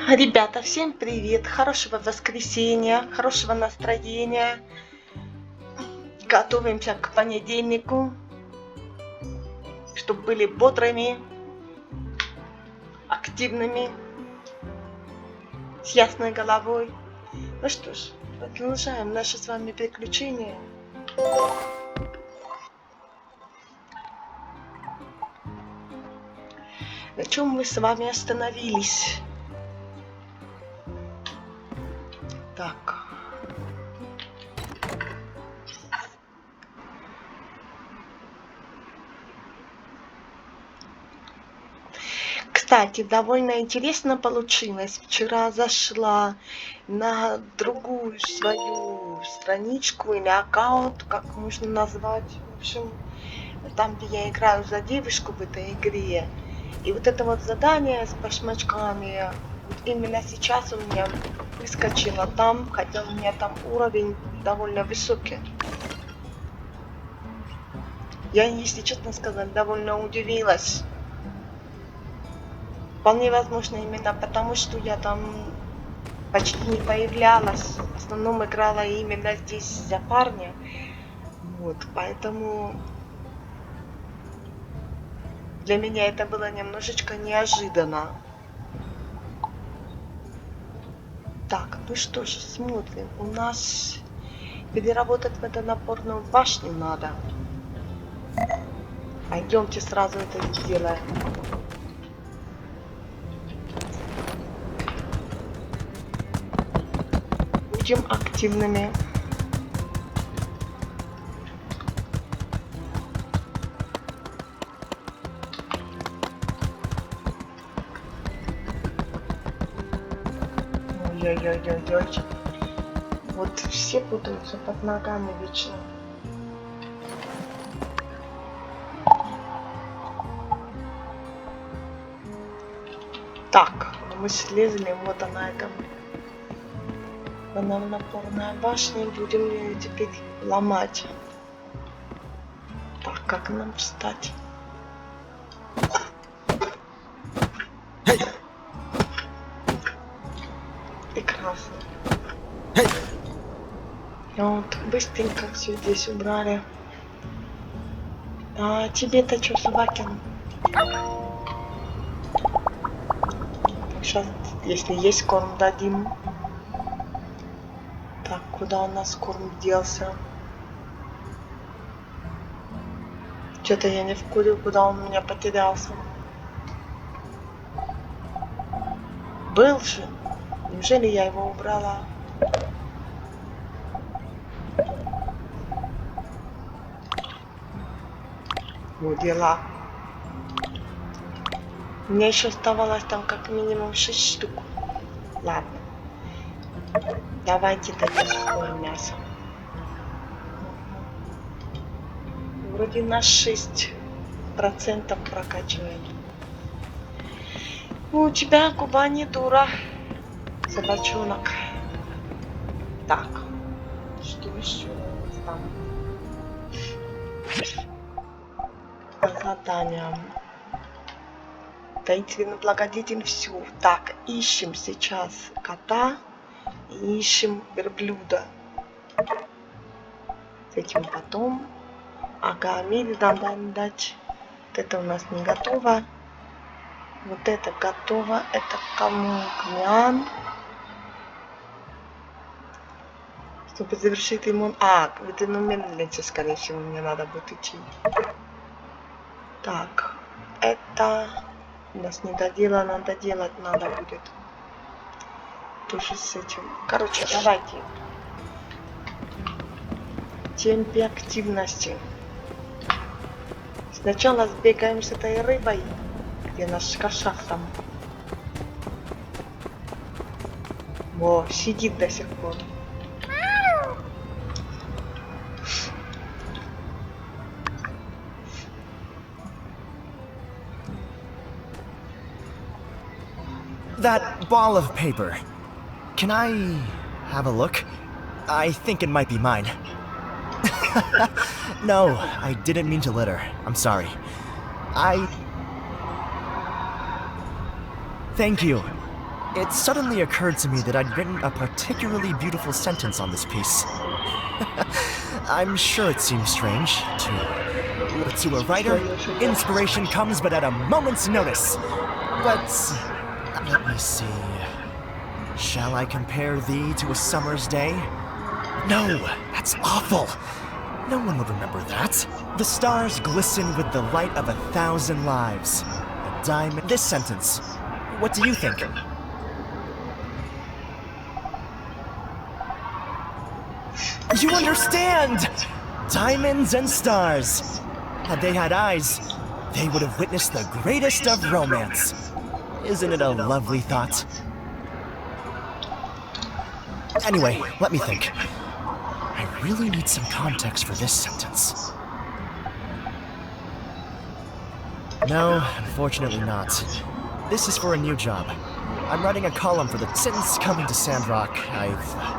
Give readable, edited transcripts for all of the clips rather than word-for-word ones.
Ребята, всем привет! Хорошего воскресенья, хорошего настроения. Готовимся к понедельнику, чтобы были бодрыми, активными, с ясной головой. Ну что ж, продолжаем наши с вами приключения. На чем мы с вами остановились? Так. Кстати, довольно интересно получилось. Вчера зашла на другую свою страничку или аккаунт, как можно назвать. В общем, там, где я играю за девушку в этой игре. И вот это вот задание с башмачками, вот именно сейчас у меня выскочила там, хотя у меня там уровень довольно высокий. Я, если честно сказать, довольно удивилась. Вполне возможно именно потому, что я там почти не появлялась. В основном играла именно здесь за парня. Вот, поэтому для меня это было немножечко неожиданно. Так, ну что ж, смотрим. У нас переработать водонапорную башню надо. Пойдемте сразу это сделаем. Будем активными. Ой-ой-ой-ой-ой. Вот все путаются под ногами вечно. Так, мы слезли, вот она эта водонапорная башня. Будем ее теперь ломать. Так, как нам встать? Прекрасно. Вот, быстренько все здесь убрали. А тебе-то что, собакин? Сейчас, если есть корм, дадим. Так, куда у нас корм делся? Что-то я не вкурил, куда он у меня потерялся. Был же. Неужели я его убрала? Вот дела. У меня еще оставалось там как минимум 6 штук. Ладно. Давайте дадим свое мясо. Вроде на 6% прокачиваем. У тебя губа не дура, собачонок. Так, что еще там? По заданиям. Таинственный благодетель, все. Так, ищем сейчас кота и ищем верблюда. С этим потом. Ага, мили надо дать. Вот это у нас не готово. Вот это готово. Это кому? Княн. Чтобы завершить ремонт. А, это мельница, скорее всего, мне надо будет идти. Так, это у нас не доделано, доделать надо будет. тоже с этим. Короче, давайте. Темпе активности. Сначала сбегаем с этой рыбой, где наш кошак там. Во, сидит до сих пор. That ball of paper. Can I have a look? I think it might be mine. No, I didn't mean to litter. I'm sorry. Thank you. It suddenly occurred to me that I'd written a particularly beautiful sentence on this piece. I'm sure it seems strange to a writer, inspiration comes but at a moment's notice. But let me see. Shall I compare thee to a summer's day? No, that's awful. No one would remember that. The stars glisten with the light of 1,000 lives. A diamond. This sentence. What do you think? You understand! Diamonds and stars. Had they had eyes, they would have witnessed the greatest of romance. Isn't it a lovely thought? Anyway, let me think. I really need some context for this sentence. No, unfortunately not. This is for a new job. I'm writing a column for the... Since coming to Sandrach, I've...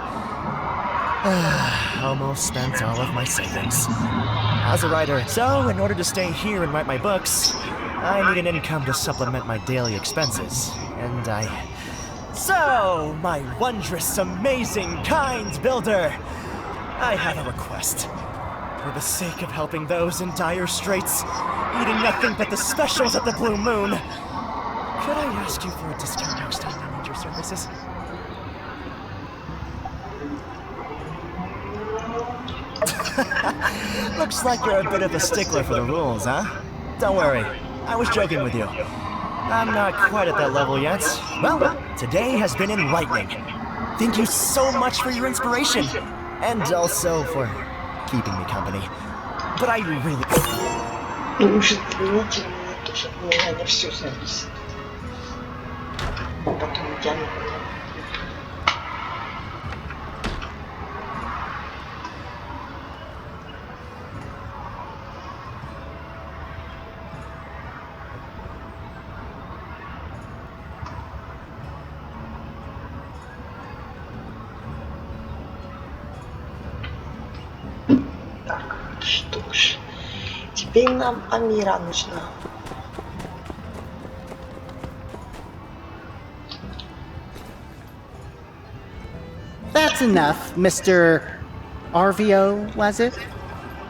almost spent all of my savings. As a writer, so in order to stay here and write my books, I need an income to supplement my daily expenses. And So, my wondrous, amazing, kind builder, I have a request. For the sake of helping those in dire straits, eating nothing but the specials at the Blue Moon, could I ask you for a discount next time I need your services? Looks like you're a bit of a stickler for the rules, huh? Don't worry, I was joking with you. I'm not quite at that level yet. Well, today has been enlightening. Thank you so much for your inspiration. And also for keeping me company. But I really... Может, извините, мне тоже от меня не все зависит. Потом я не буду. Так, что ж, теперь нам Амира нужна. That's enough, Mr. Arvio, was it?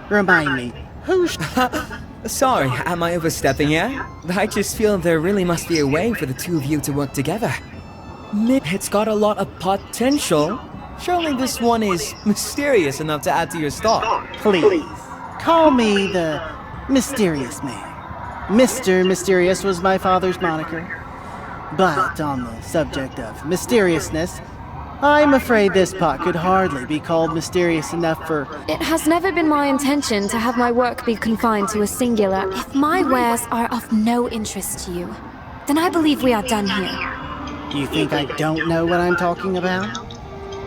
Remind me, who's... Sorry, am I overstepping yet? I just feel there really must be a way for the two of you to work together. It's got a lot of potential. Surely this one is mysterious enough to add to your stock. Please, call me the Mysterious Man. Mr. Mysterious was my father's moniker. But on the subject of mysteriousness, I'm afraid this pot could hardly be called mysterious enough for... It has never been my intention to have my work be confined to a singular. If my wares are of no interest to you, then I believe we are done here. Do you think I don't know what I'm talking about?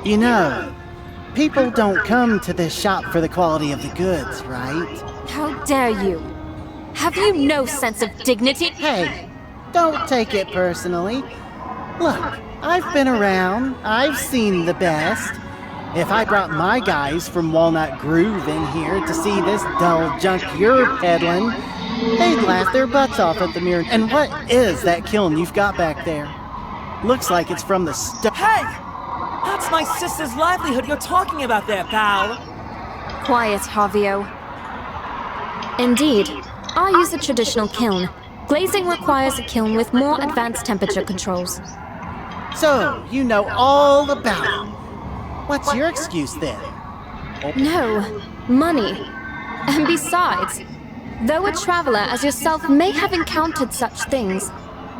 You know, people don't come to this shop for the quality of the goods, right? How dare you? Have you no sense of dignity? Hey, don't take it personally. Look, I've been around, I've seen the best. If I brought my guys from Walnut Groove in here to see this dull junk you're peddling, they'd laugh their butts off at the mirror. And what is that kiln you've got back there? Looks like it's from the Hey! That's my sister's livelihood you're talking about there, pal! Quiet, Javio. Indeed, I use a traditional kiln. Glazing requires a kiln with more advanced temperature controls. So, you know all about it. What's your excuse then? No, money. And besides, though a traveler as yourself may have encountered such things,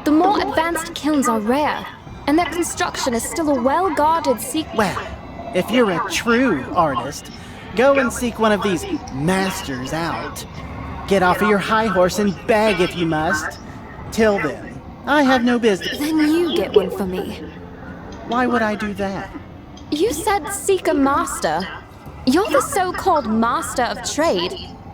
the more advanced kilns are rare. and their construction is still a well-guarded secret. Well, if you're a true artist, go and seek one of these masters out. Get off of your high horse and beg if you must. Till then, I have no business. Then you get one for me. Why would I do that? You said seek a master. You're the so-called master of trade,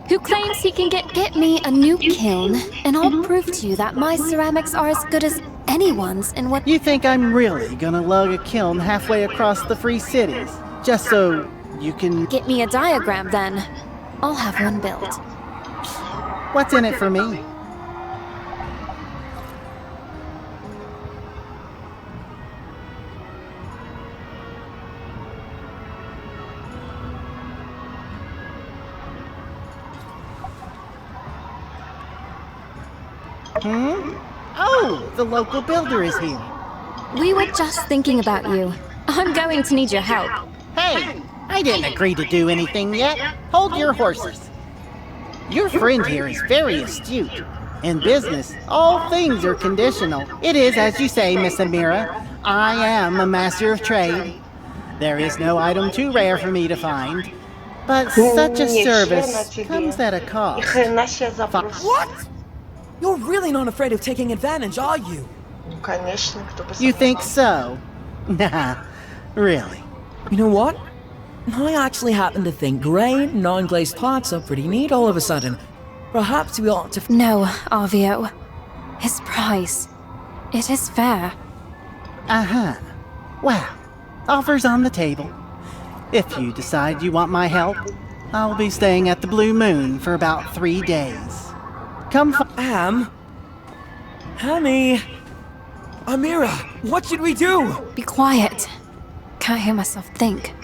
who claims he can get me a new kiln, and I'll prove to you that my ceramics are as good as anyone's in what— You think I'm really gonna lug a kiln halfway across the free cities, just so you can— Get me a diagram then. I'll have one built. What's in it for me? Oh, the local builder is here. We were just thinking about you. I'm going to need your help. Hey, I didn't agree to do anything yet. Hold your horses. Your friend here is very astute. In business, all things are conditional. It is as you say, Miss Amira. I am a master of trade. There is no item too rare for me to find. But such a service comes at a cost. What? You're really not afraid of taking advantage, are you? Конечно, кто бы You сомневался. think so? Nah, really. You know what? I actually happen to think grey, non-glazed parts are pretty neat all of a sudden. Perhaps we ought to... No, Arvio. His price. It is fair. Uh-huh. Well, offers on the table. If you decide you want my help, I'll be staying at the Blue Moon for about 3 days. Come Hammy! Amira, what should we do? Be quiet. Can't hear myself think.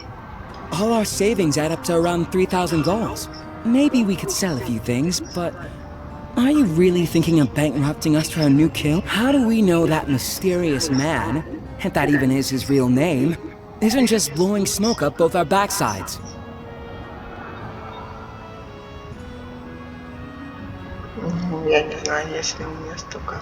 All our savings add up to around $3,000. Maybe we could sell a few things, but... Are you really thinking of bankrupting us for our new kiln? How do we know that mysterious man, if that even is his real name, isn't just blowing smoke up both our backsides? Я не знаю, если у меня столько.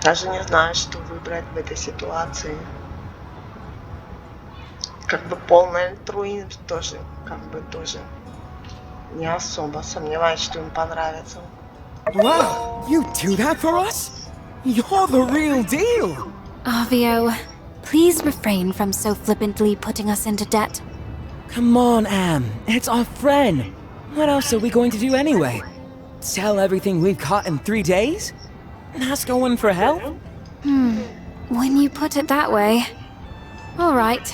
Даже не знаю, что выбрать в этой ситуации. Как бы полный альтруизм тоже, тоже не особо сомневаюсь, что им понравится. Wow, you do that for us? You're the real deal! Arvio, please refrain from so flippantly putting us into debt. Come on, Am. It's our friend. What else are we going to do anyway? Sell everything we've caught in 3 days? Ask Owen for help? When you put it that way. All right.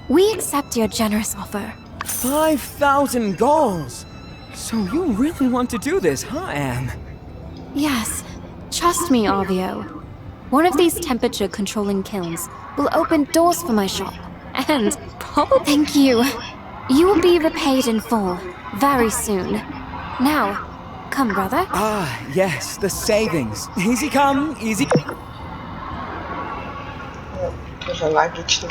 We accept your generous offer. 5,000 goals! So you really want to do this, huh, Am? Yes. Trust me, Arvio. One of these temperature-controlling kilns will open doors for my shop. And probably— Thank you. You will be repaid in full, very soon. Now, come, brother. Ah, yes, the savings. Easy come, easy... Ну, тоже логично.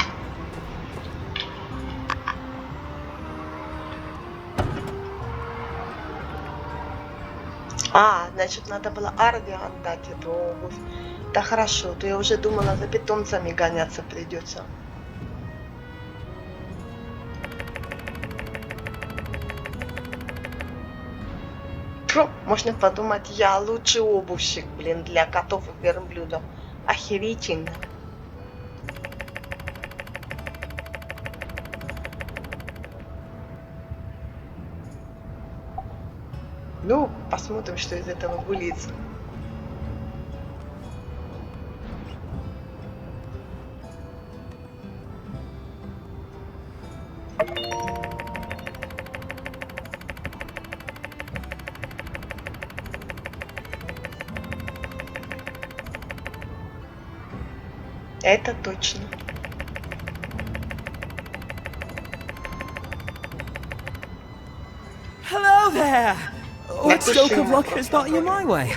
Значит, надо было Арви отдать эту обувь. Да хорошо, то я уже думала, за питомцами гоняться придется. Можно подумать, я лучший обувщик, блин, для котов и верблюдов. Охерительно. Ну, посмотрим, что из этого выльется. Это точно. Hello there! What stroke of luck has brought you my way?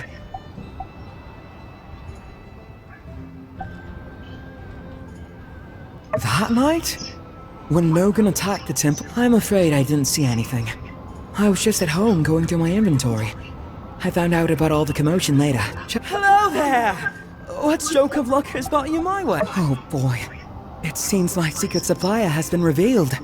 That night? When Logan attacked the temple? I'm afraid I didn't see anything. I was just at home going through my inventory. I found out about all the commotion later. Hello there! What stroke of luck has brought you my way? Oh boy. It seems my secret supplier has been revealed.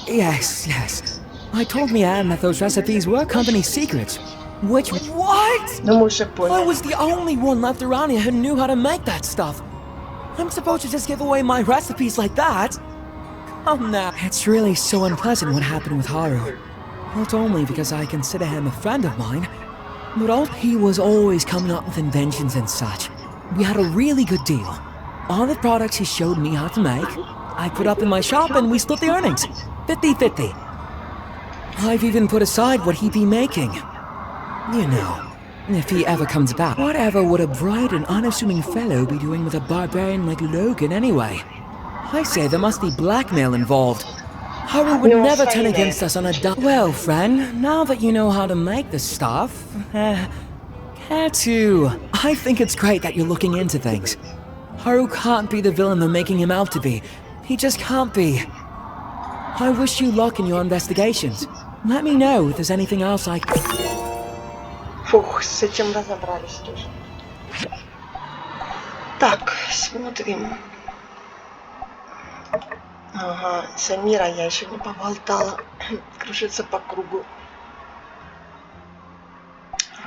Yes. I told Mian that those recipes were company secrets. Which... What? Ну мы уже I поняли. was the only one left around here who knew how to make that stuff. I'm supposed to just give away my recipes like that? Come now. It's really so unpleasant what happened with Haru. Not only because I consider him a friend of mine, but also he was always coming up with inventions and such. We had a really good deal. All the products he showed me how to make, I put up in my shop and we split the earnings. 50-50. I've even put aside what he'd be making. You know, if he ever comes back. Whatever would a bright and unassuming fellow be doing with a barbarian like Logan anyway? I say there must be blackmail involved. Haru would never turn against us on a Well, friend, now that you know how to make the stuff, care to... I think it's great that you're looking into things. Haru can't be the villain they're making him out to be. He just can't be. I wish you luck in your investigations. Let me know if there's anything else I... Фух, с этим разобрались тоже. Так, смотрим. Ага, Самира я еще не поболтала. Кружится по кругу.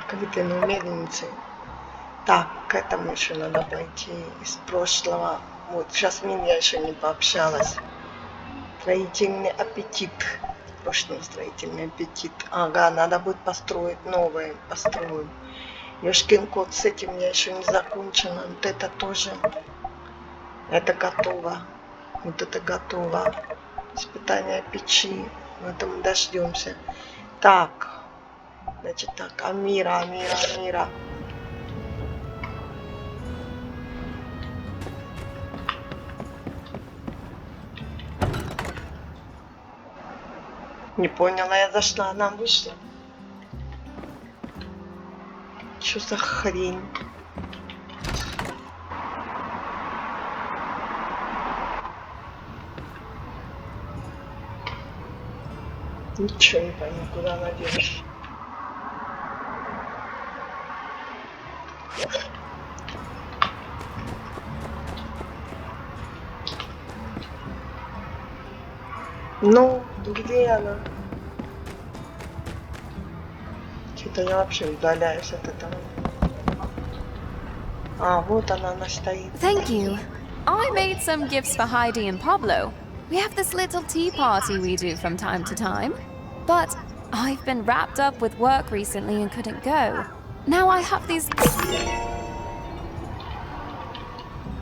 Какие-то умеренницы. Так, к этому еще надо пойти из прошлого. Вот, сейчас я еще не пообщалась. Строительный аппетит. Прошлый строительный аппетит. Ага, надо будет построить новое. Построим. Ёшкин кот, с этим я еще не закончена. Вот это тоже. Это готово. Вот это готово. Испытание печи. В этом дождемся. Так. Значит так. Амира. Не поняла, я зашла, она вышла. Что за хрень? Ничего не пойму, куда она делась. Ну, где она? Что-то я вообще удаляюсь от этого. А, вот она стоит. Thank you. I made some gifts for Heidi and Pablo. We have this little tea party we do from time to time. But I've been wrapped up with work recently and couldn't go. Now I have these...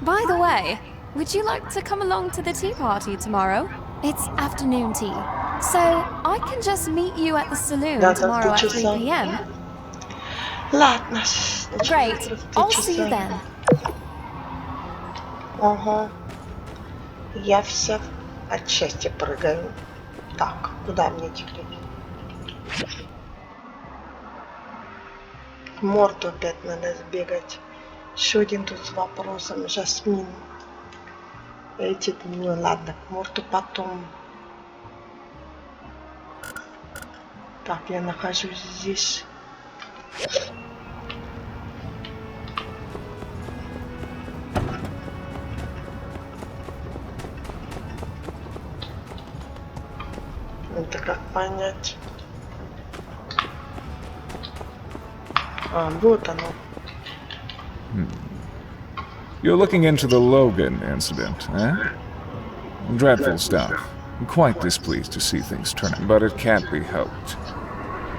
By the way, would you like to come along to the tea party tomorrow? It's afternoon tea. So I can just meet you at the saloon tomorrow at 3 p.m. Ладно. Great. I'll see you then. Ага. Я вся от счастья прыгаю. Так, куда мне теперь? В Морту опять надо сбегать. Еще один тут с вопросом. Жасмин. Эти, ну ладно, к Морту потом. Так, я нахожусь здесь. Это как понять? А, вот оно. You're looking into the Logan incident, eh? Dreadful stuff. I'm quite displeased to see things turn out, but it can't be helped.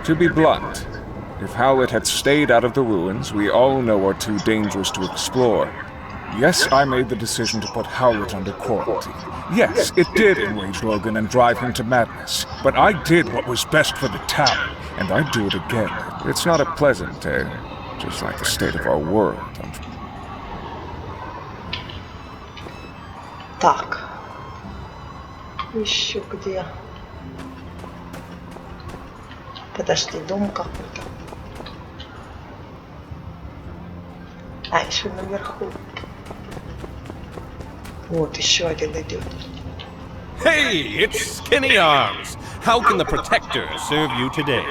To be blunt, if Howlett had stayed out of the ruins, we all know are too dangerous to explore. Yes, I made the decision to put Howlett under quarantine. Yes, it did enrage Logan and drive him to madness. But I did what was best for the town, and I'd do it again. It's not a pleasant tale, just like the state of our world. Так. Еще где? Подожди, дом какой-то. А, еще наверху. Вот, еще один идет. Hey, it's Skinny Arms. How can the Protector serve you today?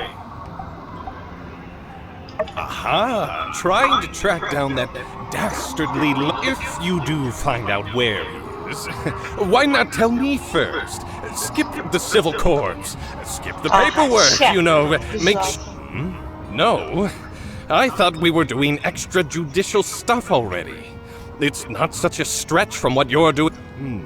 Aha! Trying to track down that dastardly If you do find out where he is, why not tell me first? Skip the civil corps. Skip the paperwork, you know. No. I thought we were doing extrajudicial stuff already. It's not such a stretch from what you're doing.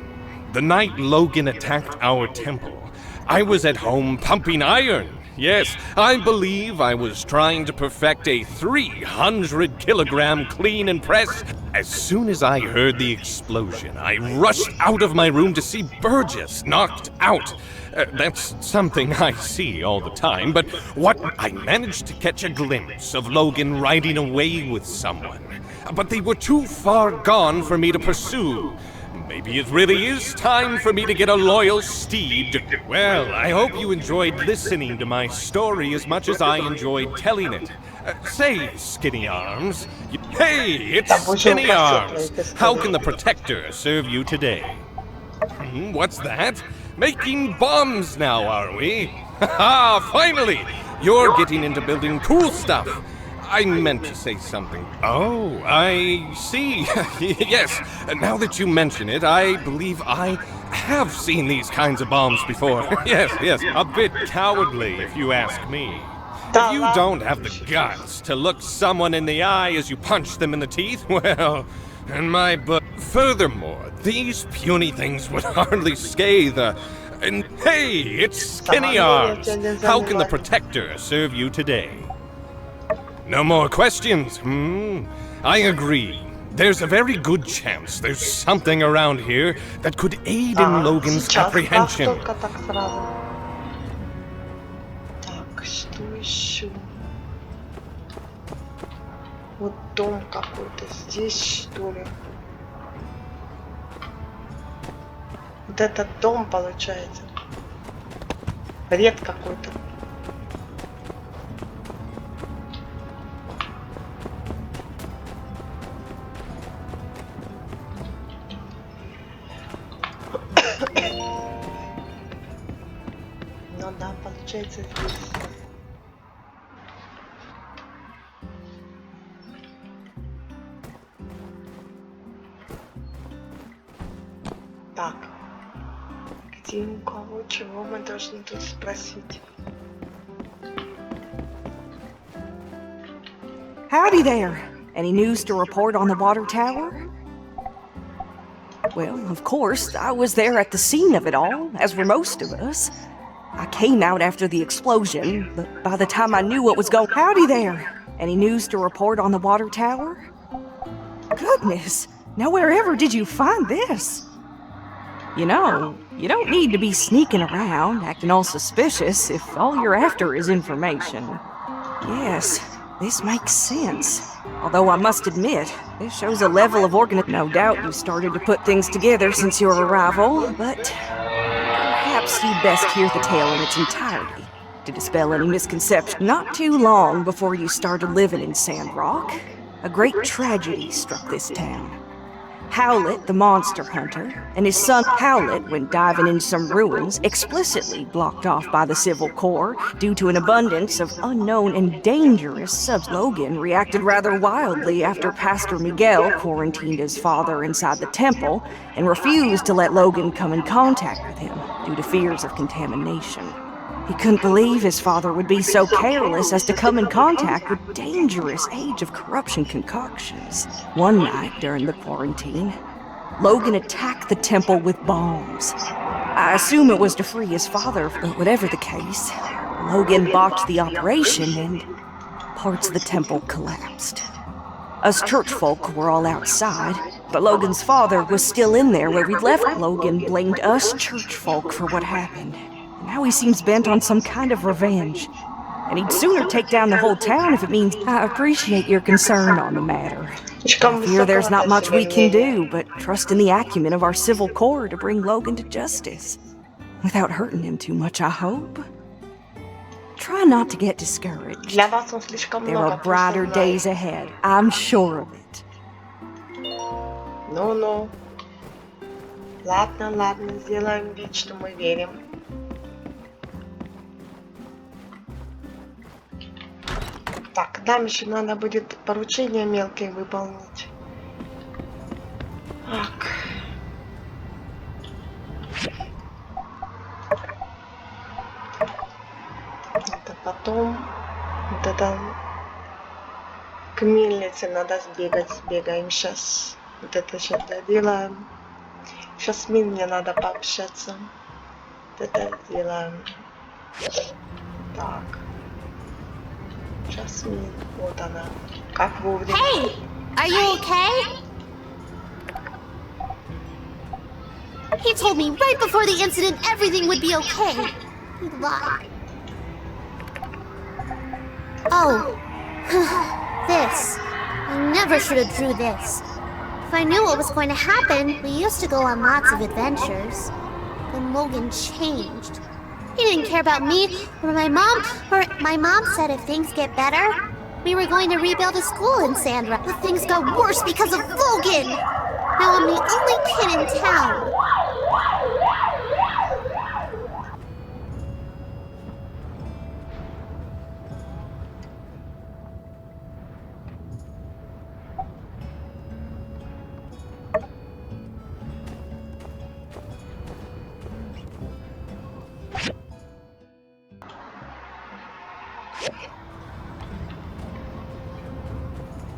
The night Logan attacked our temple, I was at home pumping iron. Yes, I believe I was trying to perfect a 300-kilogram clean and press. As soon as I heard the explosion, I rushed out of my room to see Burgess knocked out. That's something I see all the time, but I managed to catch a glimpse of Logan riding away with someone. But they were too far gone for me to pursue. Maybe it really is time for me to get a loyal steed. Well, I hope you enjoyed listening to my story as much as I enjoyed telling it. Say, Skinny Arms. Hey, it's Skinny Arms. How can the Protector serve you today? What's that? Making bombs now, are we? Haha, finally! You're getting into building cool stuff. I meant to say something. Oh, I see. Yes, now that you mention it, I believe I have seen these kinds of bombs before. Yes, a bit cowardly if you ask me. If you don't have the guts to look someone in the eye as you punch them in the teeth, well, in my book. Furthermore, these puny things would hardly scathe and hey, it's Skinny Arms. How can the Protector serve you today? No more questions, I agree. There's a very good chance there's something around here that could aid in Logan's apprehension. Так, что еще? Вот дом какой-то здесь, что ли? Вот этот дом, получается. Бред какой-то. Ну да, получается здесь. Так. Где у кого чего мы должны тут спросить? Howdy there. Any news to report on the water tower? Well, of course, I was there at the scene of it all, as were most of us. I came out after the explosion, but by the time I knew what was going... Howdy there. Any news to report on the water tower? Goodness, now wherever did you find this? You know, you don't need to be sneaking around, acting all suspicious if all you're after is information. Yes, this makes sense. Although I must admit, this shows a level of No doubt you started to put things together since your arrival, but perhaps you'd best hear the tale in its entirety to dispel any misconception. Not too long before you started living in Sandrock, a great tragedy struck this town. Howlett, the monster hunter, and his son Howlett went diving in some ruins, explicitly blocked off by the Civil Corps due to an abundance of unknown and dangerous subs. Logan reacted rather wildly after Pastor Miguel quarantined his father inside the temple and refused to let Logan come in contact with him due to fears of contamination. He couldn't believe his father would be so careless as to come in contact with dangerous Age of Corruption concoctions. One night during the quarantine, Logan attacked the temple with bombs. I assume it was to free his father, but whatever the case, Logan botched the operation and parts of the temple collapsed. Us churchfolk were all outside, but Logan's father was still in there where we'd left. Logan blamed us churchfolk for what happened. Now he seems bent on some kind of revenge. And he'd sooner take down the whole town if it means... I appreciate your concern on the matter. I fear there's not much we can do, but trust in the acumen of our Civil Corps to bring Logan to justice. Without hurting him too much, I hope. Try not to get discouraged. There are brighter days ahead, I'm sure of it. Ну-ну. Ладно, сделаем вид, что мы верим. Так, нам еще надо будет поручения мелкие выполнить. Так. Это потом. Вот это к мельнице надо сбегать. Сбегаем сейчас. Вот это сейчас доделаем. Сейчас с мне надо пообщаться. Вот это сделаем. Так. Сейчас вот она. Как вовремя. Hey! Are you okay? He told me right before the incident everything would be okay. He lied. Oh. This. I never should have drew this. If I knew what was going to happen, we used to go on lots of adventures. Then Logan changed. He didn't care about me or my mom, my mom said if things get better, we were going to rebuild a school in Sandrak. But things got worse because of Logan! Now I'm the only kid in town.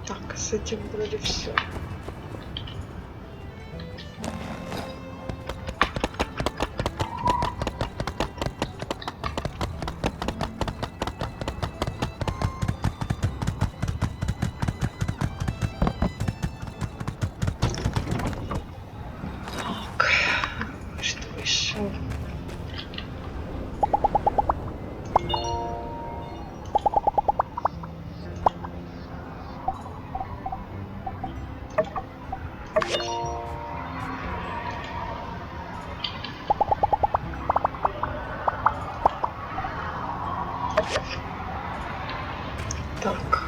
Так, с этим вроде все. Так, что еще? Так.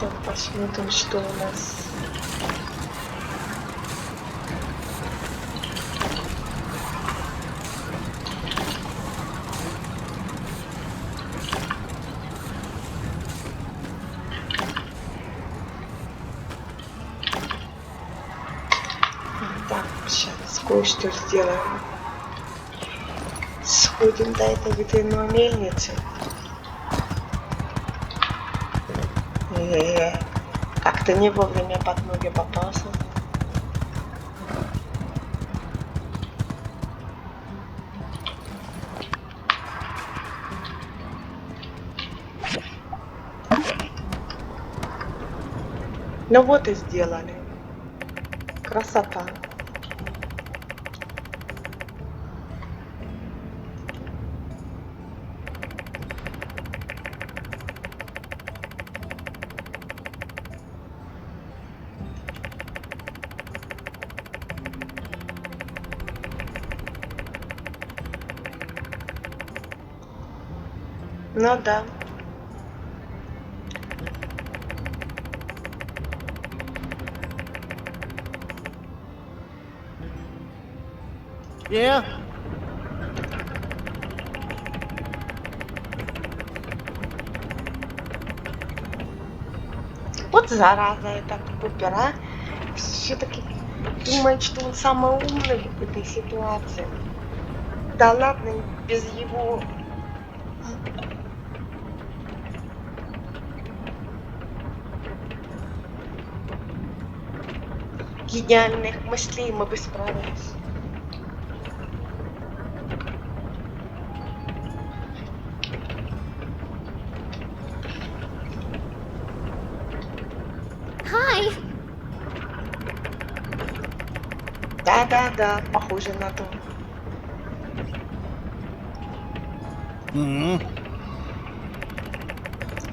Так, посмотрим, что у нас. Так, сейчас кое-что сделаем. Сходим до этой ветряной мельницы. Как-то не вовремя под ноги попался. Ну вот и сделали. Красота. Ну да. Yeah? Вот зараза эта Купер, а? Все-таки думает, что он самый умный в этой ситуации. Да ладно, без его... гениальных мыслей мы бы справились. Hi! Да, похоже на то.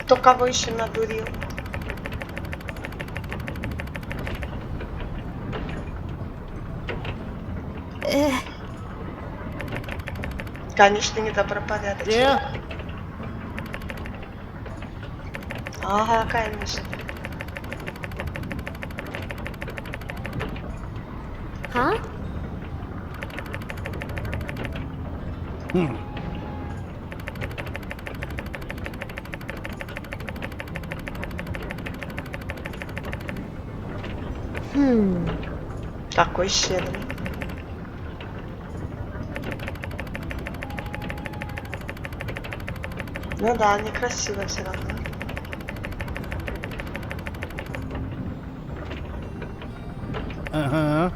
Кто кого еще надурил? Конечно, недобропорядочно. Yeah? Ага, конечно. Huh? Какой щедрый. Ну да, некрасиво все равно. Ага.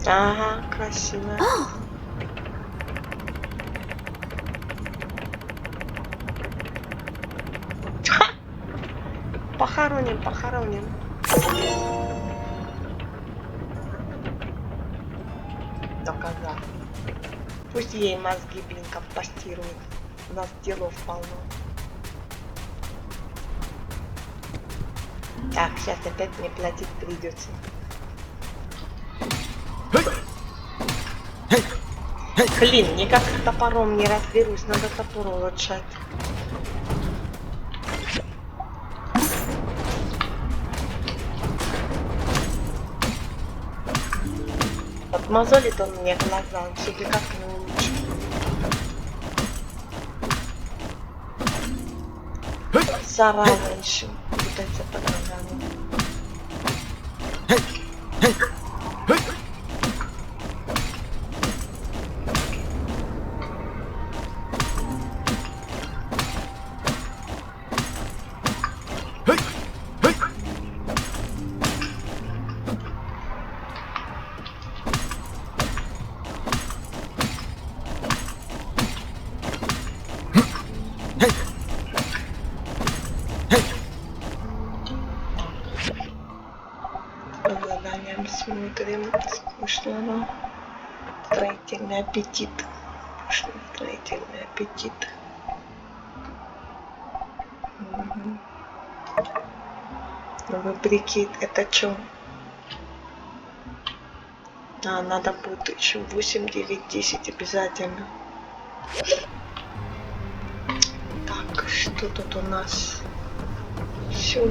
Ага, красиво. Похороним, похороним. Доказал. Пусть ей мозги, блин, компостируют. У нас делов полно. Так, сейчас опять мне платить придется. Блин, никак с топором не разберусь, надо топор улучшать. Отмазолит он мне глаза, он все никак не улучшит. Зараза еще пытается под ногами. Смотрим скучного. Строительный аппетит. Строительный аппетит. Угу. Новый прикид. Это что? А, надо будет еще 8, 9, 10 обязательно. Так, что тут у нас? Все.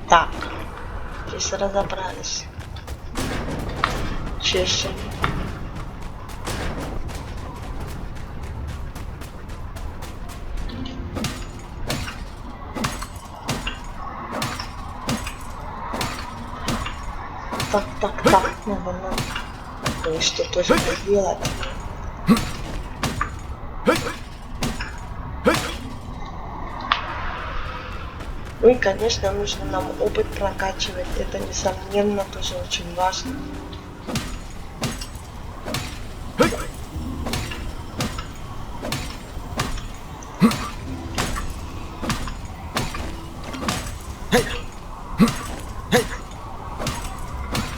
Так, здесь разобрались. Чешем. Так, надо кое-что тоже сделать. Ну и, конечно, нужно нам опыт прокачивать. Это, несомненно, тоже очень важно.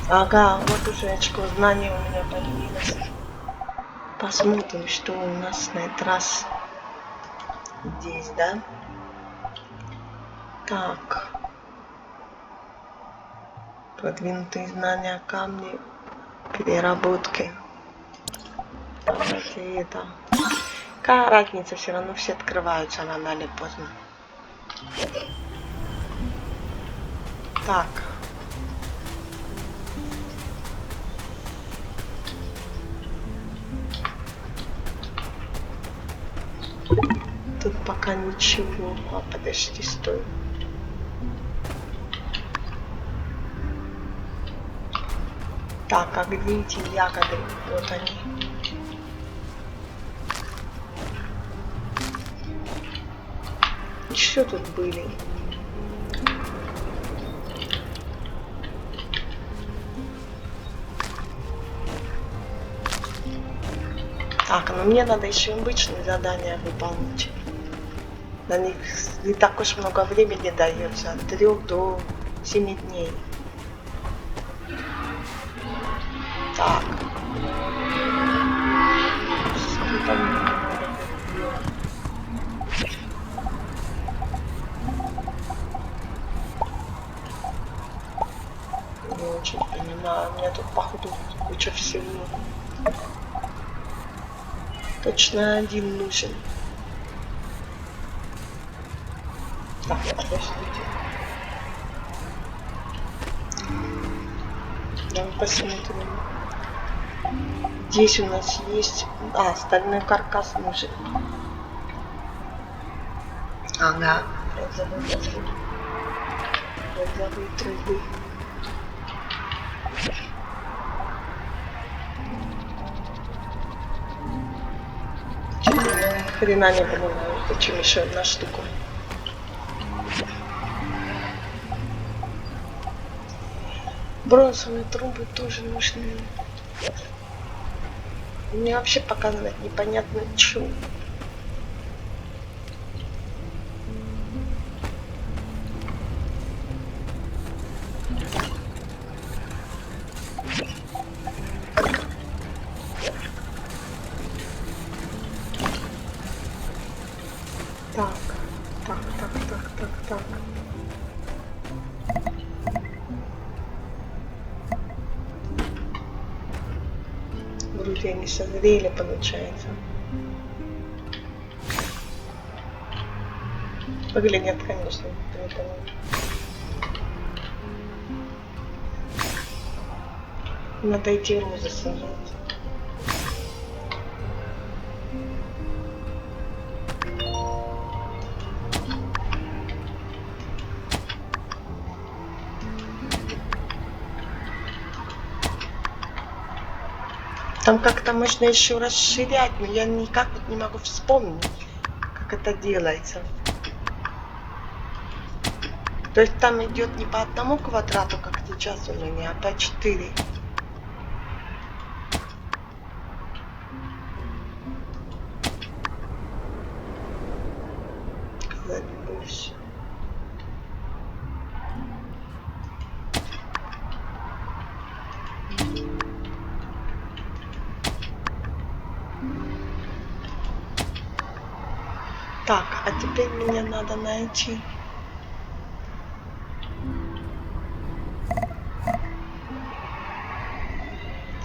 Ага, вот уже очко знания у меня появилось. Посмотрим, что у нас на этот раз здесь, да? Так. Продвинутые знания о камне, переработки. Давайте это. Какая разница, все равно все открываются рано или поздно. Так. Тут пока ничего. А, подожди, стой. Так, а где эти ягоды? Вот они. Что тут были? Так, ну мне надо еще обычные задания выполнить. На них не так уж много времени дается, от 3 до 7 дней. Так. Что там мне надо сделать? очень понимаю. У меня тут, походу, куча всего. Точно один нужен. Так, подождите. Давай посмотрим. Здесь у нас есть... А, стальной каркас нужен. Ага. Розовые трубы. Хрена не понимаю, зачем еще одна штука. Бронзовые трубы тоже нужны. Мне вообще показывать непонятно что. Так. Вроде они созрели, получается. Выглядят, конечно, поэтому. Надо идти розы сажать. Там как-то можно еще расширять, но я никак вот не могу вспомнить, как это делается. То есть там идет не по одному квадрату, как сейчас у меня, а по 4. Сказать больше. Так, а теперь мне надо найти.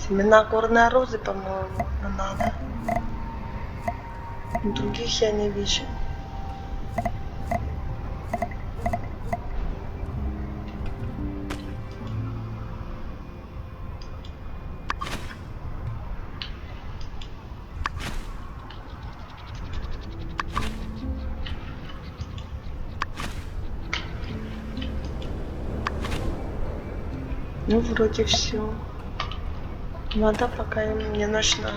Семена горной розы, по-моему, надо. Других я не вижу. Ну, вроде все. Вода пока им не нужна.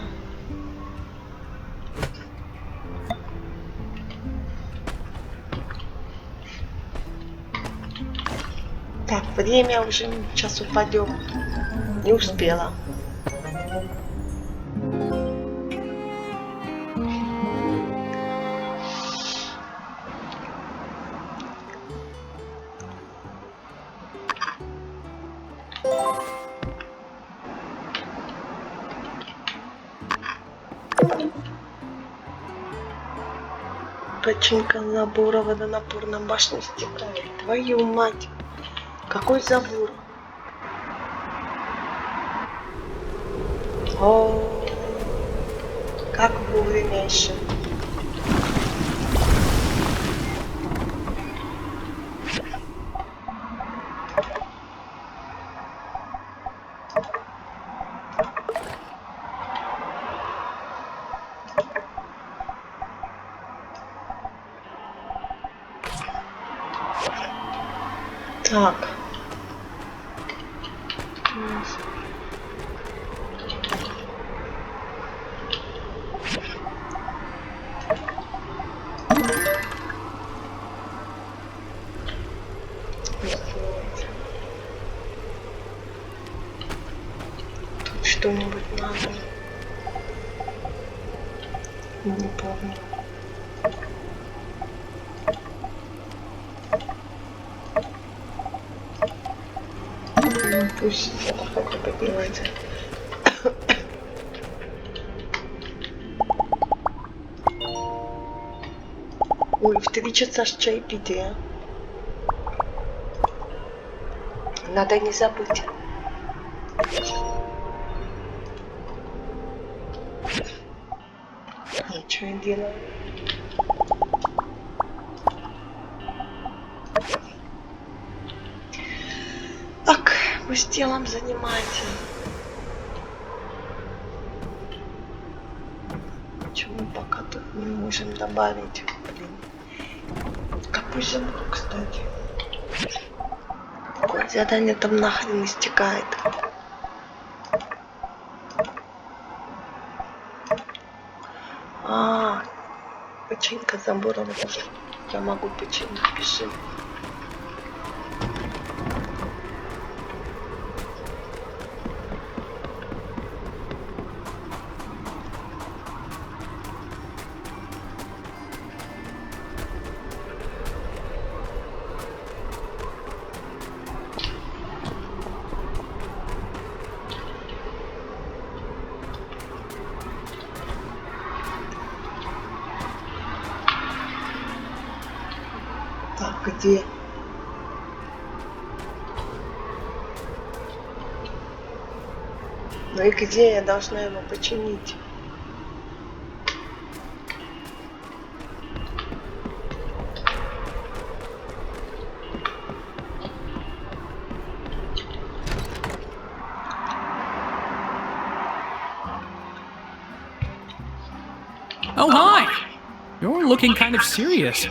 Так, время уже, сейчас упадем. Не успела. Починка забора водонапорной башни стекает. Твою мать! Какой забор? О, как вовремя еще. Так. Тут что-нибудь надо. Не помню. Пусть хотя поднимается. Ой, в 3 часа с чаепития. Надо не забыть. Что я делаю? Так, пусть делом занимается. Почему пока тут не можем добавить? Блин. Какой забыл, кстати. Какое задание там нахрен истекает? Починка забора. Я могу починить, пиши. Где? Ну и где я должна его починить? Oh, hi! You're looking kind of serious.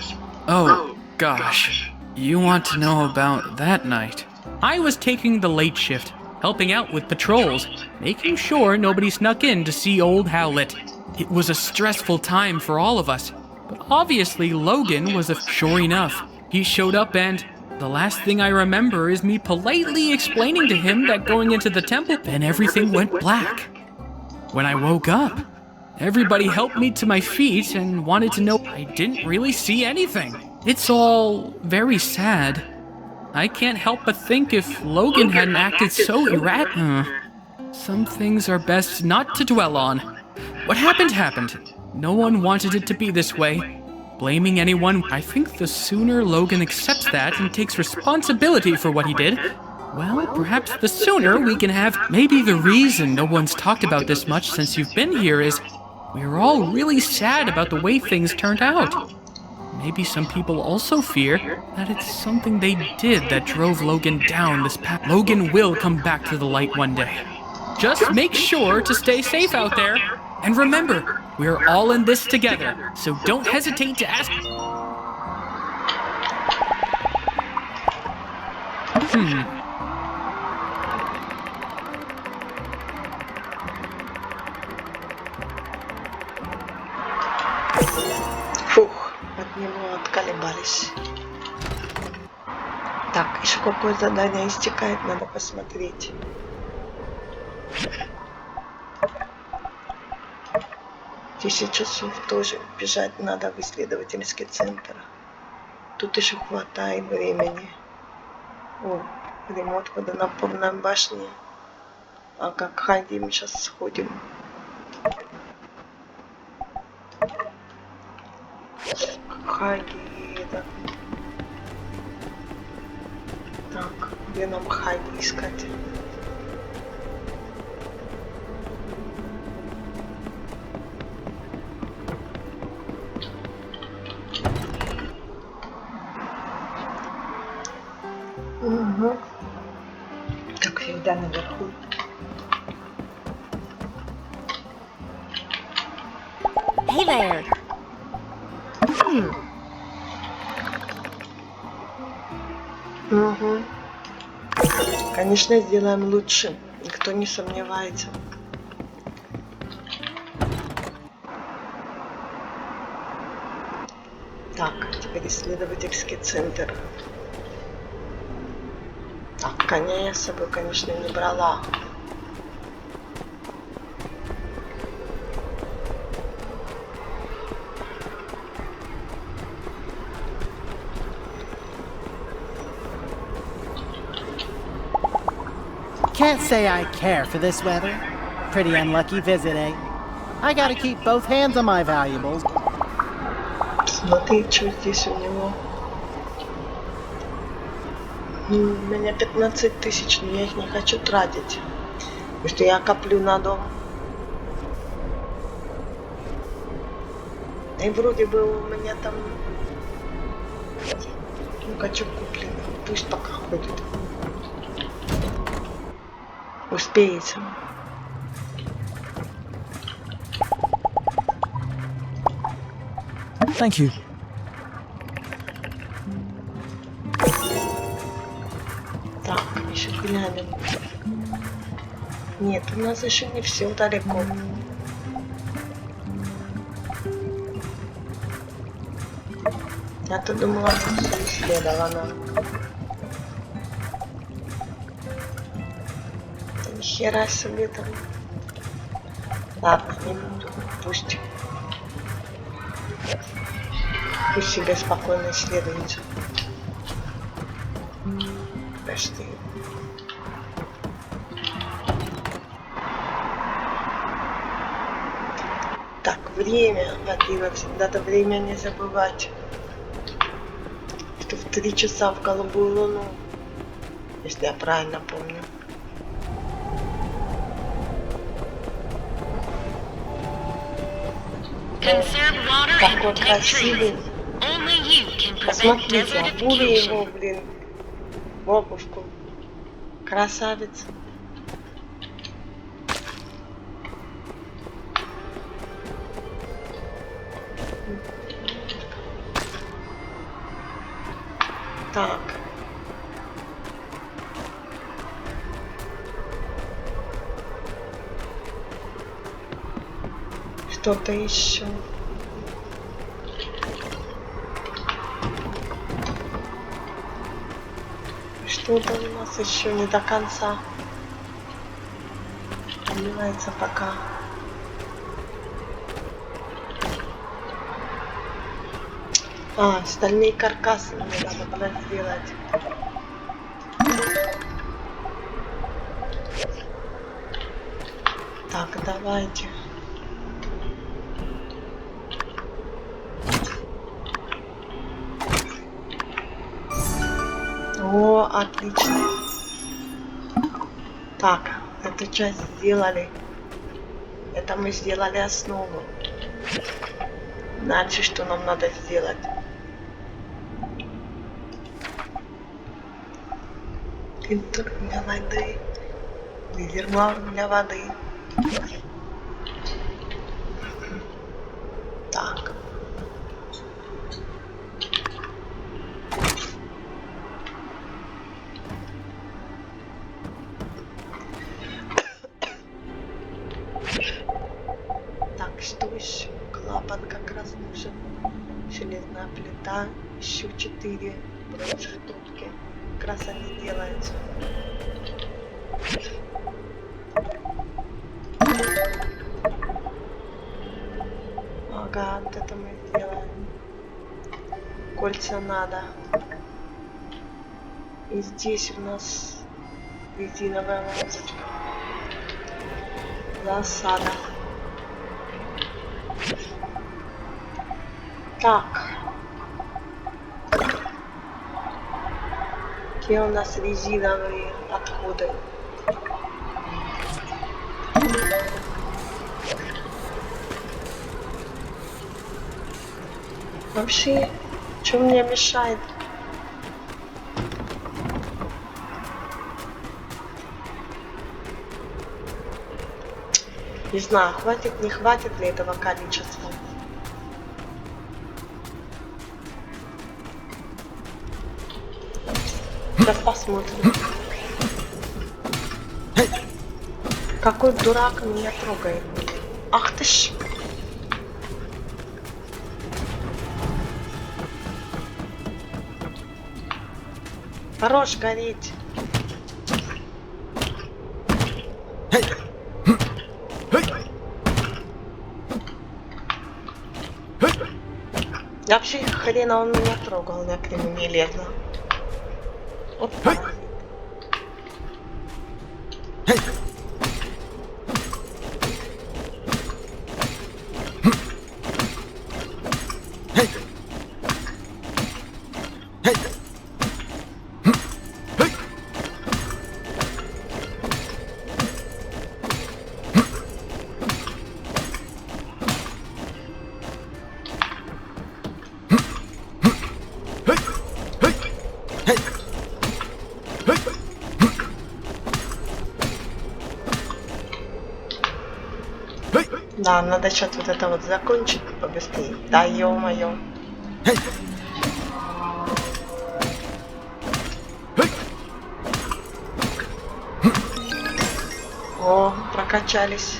Oh, gosh. You want to know about that night? I was taking the late shift, helping out with patrols, making sure nobody snuck in to see old Howlett. It was a stressful time for all of us, but obviously Logan was sure enough. He showed up and the last thing I remember is me politely explaining to him that going into the temple, then everything went black. When I woke up, everybody helped me to my feet and wanted to know I didn't really see anything. It's all very sad. I can't help but think if Logan hadn't acted so erratic. Some things are best not to dwell on. What happened happened. No one wanted it to be this way. Blaming anyone, I think the sooner Logan accepts that and takes responsibility for what he did, well, perhaps the sooner we can have... Maybe the reason no one's talked about this much since you've been here is we're all really sad about the way things turned out. Maybe some people also fear that it's something they did that drove Logan down this path. Logan will come back to the light one day. Just make sure to stay safe out there. And remember, we're all in this together, so don't hesitate to ask... Фух, от него отколебались. Так, еще какое задание истекает, надо посмотреть. В 10 часов тоже бежать надо в исследовательский центр. Тут еще хватает времени. О, ремонт водонапорной башни. А как ходим, сейчас сходим. Хаги, это... Так, где нам Хаги искать? Угу. Как всегда наверху. Hey there. Угу. Конечно, сделаем лучше. Никто не сомневается. Так, теперь исследовательский центр. Так, коня я с собой, конечно, не брала. Can't say I care for this weather. Pretty unlucky visit, eh? I gotta keep both hands on my valuables. Смотри, что здесь у него. У меня 15 тысяч, но я их не хочу тратить. Потому что я коплю на дом. И вроде бы у меня там качок куплен. Пусть пока ходит. Успеется. Thank you. Так, еще глянем. Нет, у нас еще не все далеко. Я-то думала, что все исследовано. Да ни хера себе там. Ладно, не буду. Пусть. Пусть себе спокойно исследуется. Подожди. Так, время 11. Надо время не забывать. Что в 3 часа в голубую луну. Если я правильно помню. Такой красивый. Посмотрите, обули его, блин, в обувку. Красавец. Так. Что-то еще. Что-то у нас еще не до конца. Понимается пока. Стальные каркасы мне надо было сделать. Так, давайте. О, отлично. Так, эту часть сделали. Это мы сделали основу. Дальше что нам надо сделать? Фильтр для воды. Резервуар для воды. Так. Что еще? Клапан как раз нужен. Железная плита. Еще 4 бронзовые трубки. Как раз они делаются. Ага, вот это мы сделаем. Кольца надо. И здесь у нас резиновая ласточка. Засада. Так. Где у нас резиновые отходы? Вообще, что мне мешает? Не знаю, хватит, не хватит ли этого количества. Сейчас посмотрим. Какой дурак меня трогает. Ах ты ж. Хорош гореть. Вообще хрена он меня трогал, я к нему не лезла. Вот так. Да, надо сейчас вот это вот закончить побыстрее. Да, ё-моё. О, прокачались.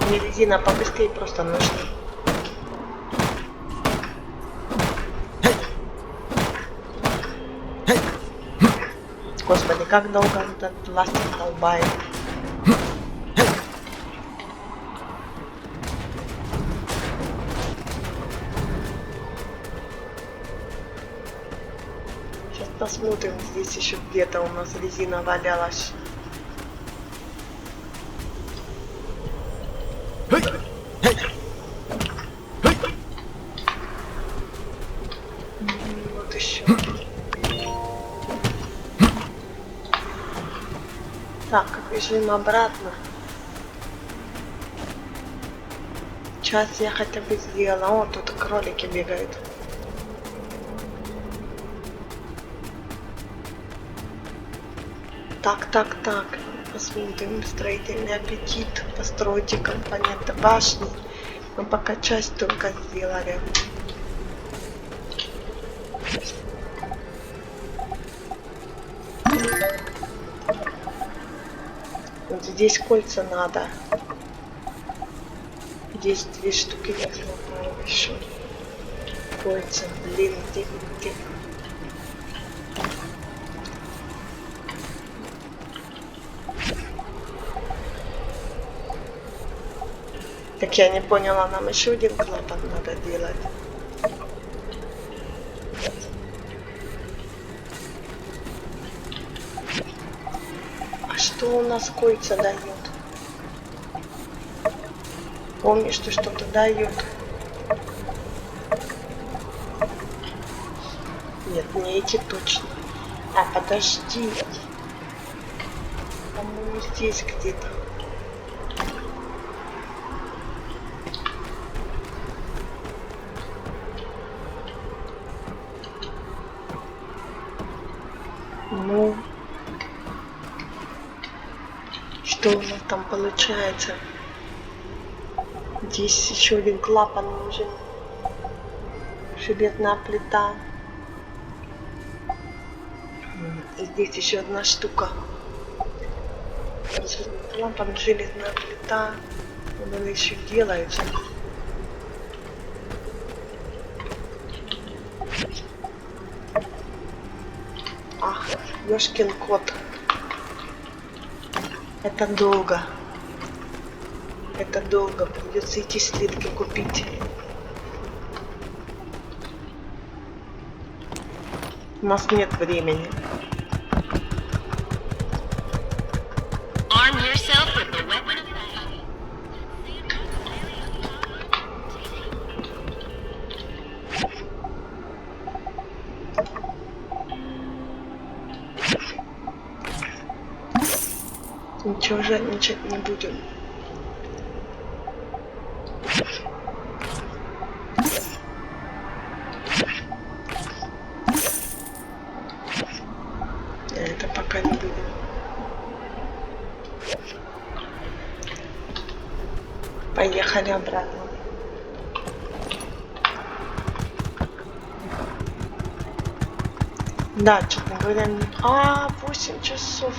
Мне резина побыстрее просто нужна. Господи, как долго этот ластик долбает. Сейчас посмотрим, здесь еще где-то у нас резина валялась. Вот еще. Так, бежим обратно. Сейчас я хотя бы сделала. О, тут кролики бегают. Так. Посмотрим. Строительный аппетит. Постройте компоненты башни. Мы пока часть только сделали. Вот здесь кольца надо. Здесь 2 штуки я сломала еще. Кольца, блин, где? Так я не поняла, нам еще один клапан надо делать. А что у нас кольца дает? Помню, что что-то дает. Нет, не эти точно. А, подожди. По-моему, здесь где-то. Ну, что у нас там получается? Здесь еще один клапан нужен. Железная плита. И здесь еще одна штука. Клапан, железная плита. Вот она еще делается. Ах, ёшкин кот. Это долго. Это долго. Придется идти слитки купить. У нас нет времени. Ничего жадничать не будем. Это пока не будем. Поехали обратно. Да, что-то говоря, 8 часов.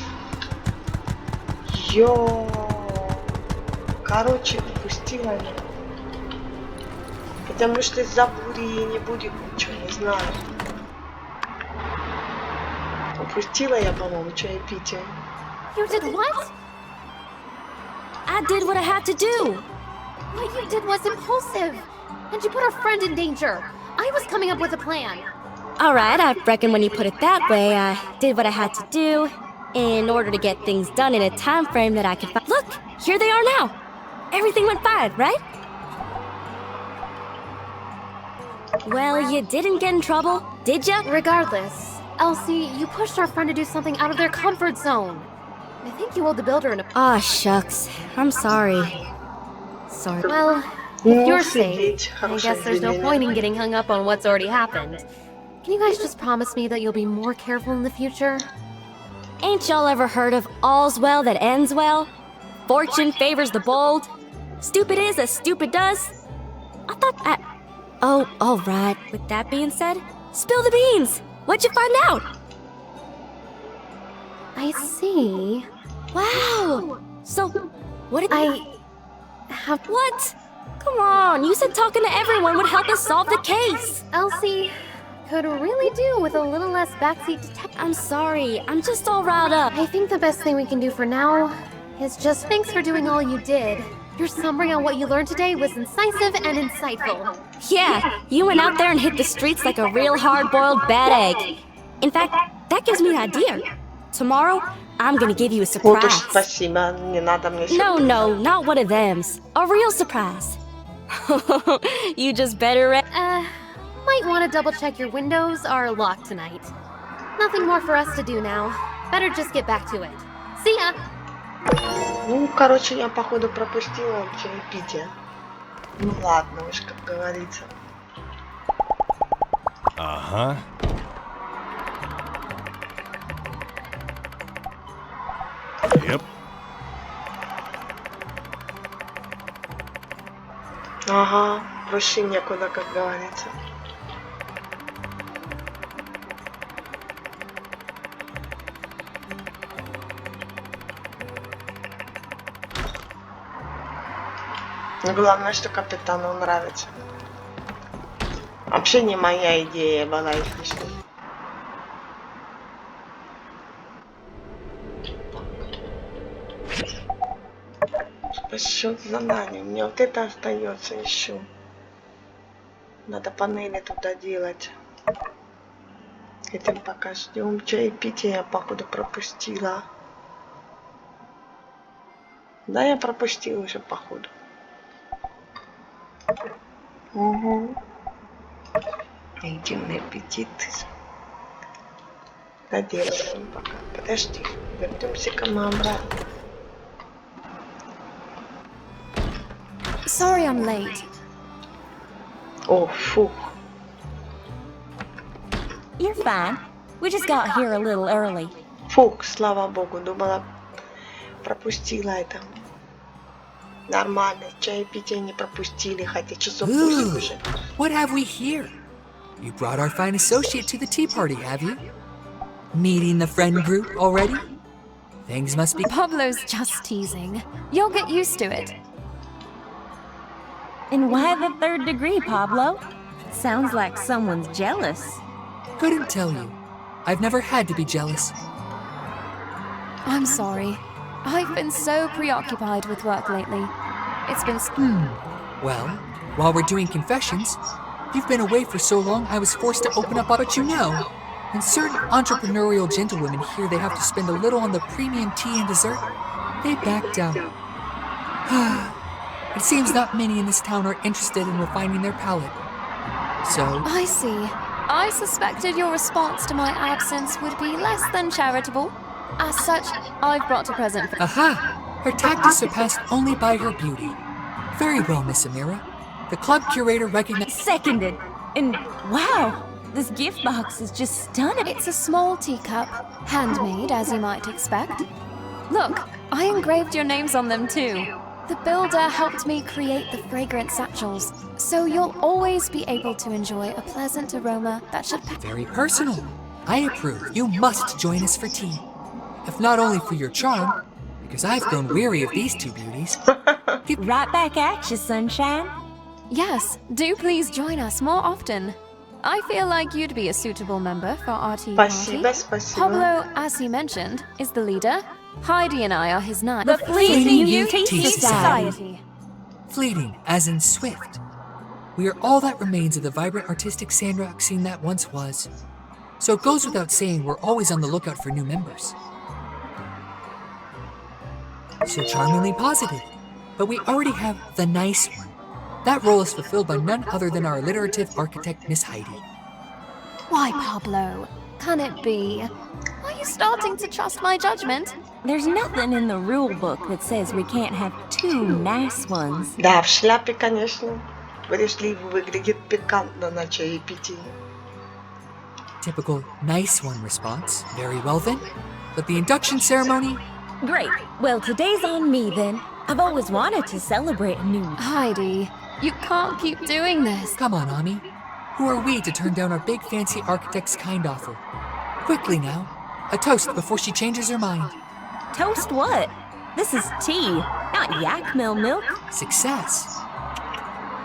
Короче, упустила я. Потому что из-за бури не будет ничего, не знаю. Упустила я, по-моему, чаепитие. You did what? I did what I had to do. What you did was impulsive. And you put our friend in danger. I was coming up with a plan. Alright, I reckon when you put it that way, I did what I had to do in order to get things done in a time frame that I could find. Look, here they are now. Everything went fine, right? Well, you didn't get in trouble, did ya? Regardless, Elsie, you pushed our friend to do something out of their comfort zone. I think you owed the builder an apology. Aw, shucks. I'm sorry. Sorry. Well, if you're safe, I guess there's no point in getting hung up on what's already happened. Can you guys just promise me that you'll be more careful in the future? Ain't y'all ever heard of all's well that ends well? Fortune favors the bold. Stupid is as stupid does. I thought that... Oh, alright. With that being said, spill the beans! What'd you find out? I see. Wow! So, what did I have... What? Come on, you said talking to everyone would help us solve the case! Elsie could really do with a little less backseat detective. I'm sorry, I'm just all riled up. I think the best thing we can do for now is just thanks for doing all you did. Your summary on what you learned today was incisive and insightful. Yeah, you went out there and hit the streets like a real hard-boiled bad egg. In fact, that gives me an idea. Tomorrow, I'm gonna give you a Вот уж surprise. спасибо, не надо мне No, сюрпризов. no, not one of thems. A real surprise. You just better... Might want to double check your windows are locked tonight. Nothing more for us to do now. Better just get back to it. See ya! Ну, короче, я походу пропустила чаепитие. Ну ладно уж, как говорится. Ага. Yep. Ага, проще некуда, как говорится. Но главное, что капитану нравится. Вообще не моя идея была, если что. По счет заданий. Мне вот это остается еще. Надо панели туда делать. Этим пока ждем. Чаепитие я походу пропустила. Да, я пропустила уже походу. Угу. Единый аппетит. Доделаем пока. Подожди. Вернемся-ка мы обратно. Sorry I'm late. О, фух. You're fine. We just got here a little early. Фух, слава богу. Думала, пропустила это. Нормально. Чаепитие не пропустили, хотя часов 8 уже. What have we here? You brought our fine associate to the tea party, have you? Meeting the friend group already? Things must be... Pablo's just teasing. You'll get used to it. And why the third degree, Pablo? Sounds like someone's jealous. Couldn't tell you. I've never had to be jealous. I'm sorry. I've been so preoccupied with work lately. It's been... Well, while we're doing confessions, you've been away for so long I was forced to open up, but you know, in certain entrepreneurial gentlewomen here they have to spend a little on the premium tea and dessert, they back down. It seems not many in this town are interested in refining their palate. So... I see. I suspected your response to my absence would be less than charitable. As such, I've brought a present for... Aha! Her tact is surpassed only by her beauty. Very well, Miss Amira. The club curator recognized... Seconded. And wow, this gift box is just stunning. It's a small teacup, handmade as you might expect. Look, I engraved your names on them too. The builder helped me create the fragrant satchels, so you'll always be able to enjoy a pleasant aroma that should... Very personal. I approve. You must join us for tea. If not only for your charm, because I've grown weary of these two beauties. Right back at you, sunshine. Yes, do please join us more often. I feel like you'd be a suitable member for our tea Спасибо, party. спасибо. Pablo, as he mentioned, is the leader. Heidi and I are his knights. The Fleeting Youth Tea Tea Society. Society. Fleeting, as in swift. We are all that remains of the vibrant artistic Sandrach scene that once was. So it goes without saying we're always on the lookout for new members. So charmingly positive. But we already have the nice one. That role is fulfilled by none other than our alliterative architect, Miss Heidi. Why, Pablo? Can it be? Are you starting to trust my judgment? There's nothing in the rule book that says we can't have two nice ones. Да, в шляпе, конечно. Врежливо выглядит пикантно на чаепитии. Typical nice one response. Very well then. But the induction ceremony? Great. Well, today's on me then. I've always wanted to celebrate a new... Heidi, you can't keep doing this. Come on, Ami. Who are we to turn down our big fancy architect's kind offer? Quickly now. A toast before she changes her mind. Toast what? This is tea, not yak milk. Success.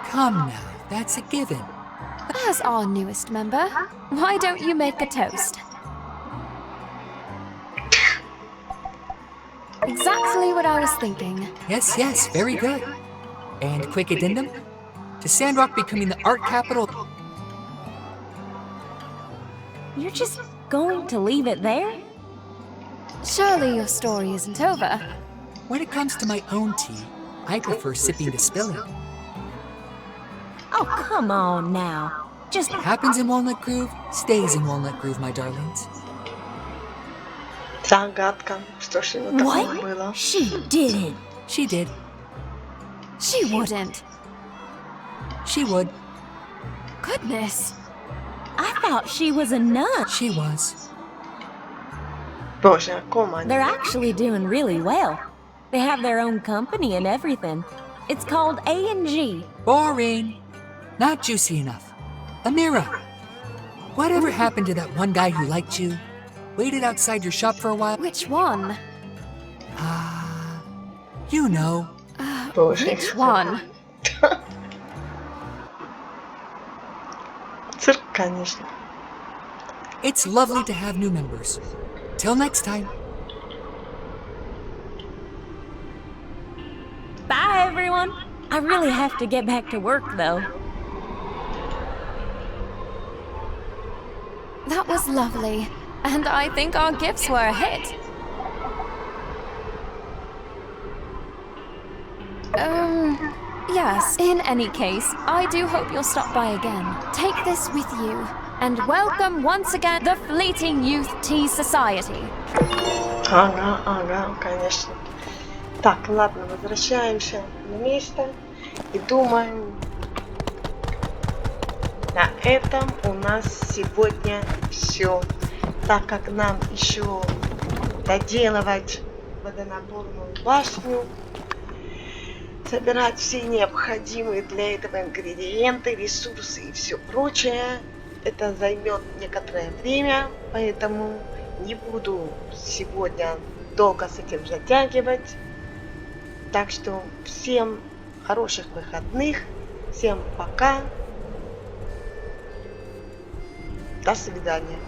Come now, that's a given. As our newest member, why don't you make a toast? Exactly what I was thinking. Yes, yes, very good. And quick addendum? To Sandrock becoming the art capital... You're just going to leave it there? Surely your story isn't over. When it comes to my own tea, I prefer sipping to spilling. Oh, come on now. Just... Happens in Walnut Grove, stays in Walnut Grove, my darlings. Загадка. Что ж ему такое было? What? She didn't. She did. She wouldn't. She would. Goodness. I thought she was a nun. She was. Боже, о ком они? They're actually doing really well. They have their own company and everything. It's called A&G. Boring. Not juicy enough. Amira. Whatever happened to that one guy who liked you? Waited outside your shop for a while? Which one? You know. Боже. Which one? Цирк, конечно. It's lovely to have new members. Till next time. Bye, everyone. I really have to get back to work, though. That was lovely. And I think our gifts were a hit. Yes. In any case, I do hope you'll stop by again. Take this with you. And welcome once again the Fleeting Youth Tea Society. Ага, конечно. Так, ладно, возвращаемся на место и думаем. На этом у нас сегодня все. Так как нам еще доделывать водонапорную башню, собирать все необходимые для этого ингредиенты, ресурсы и все прочее, это займет некоторое время, поэтому не буду сегодня долго с этим затягивать. Так что всем хороших выходных, всем пока, до свидания.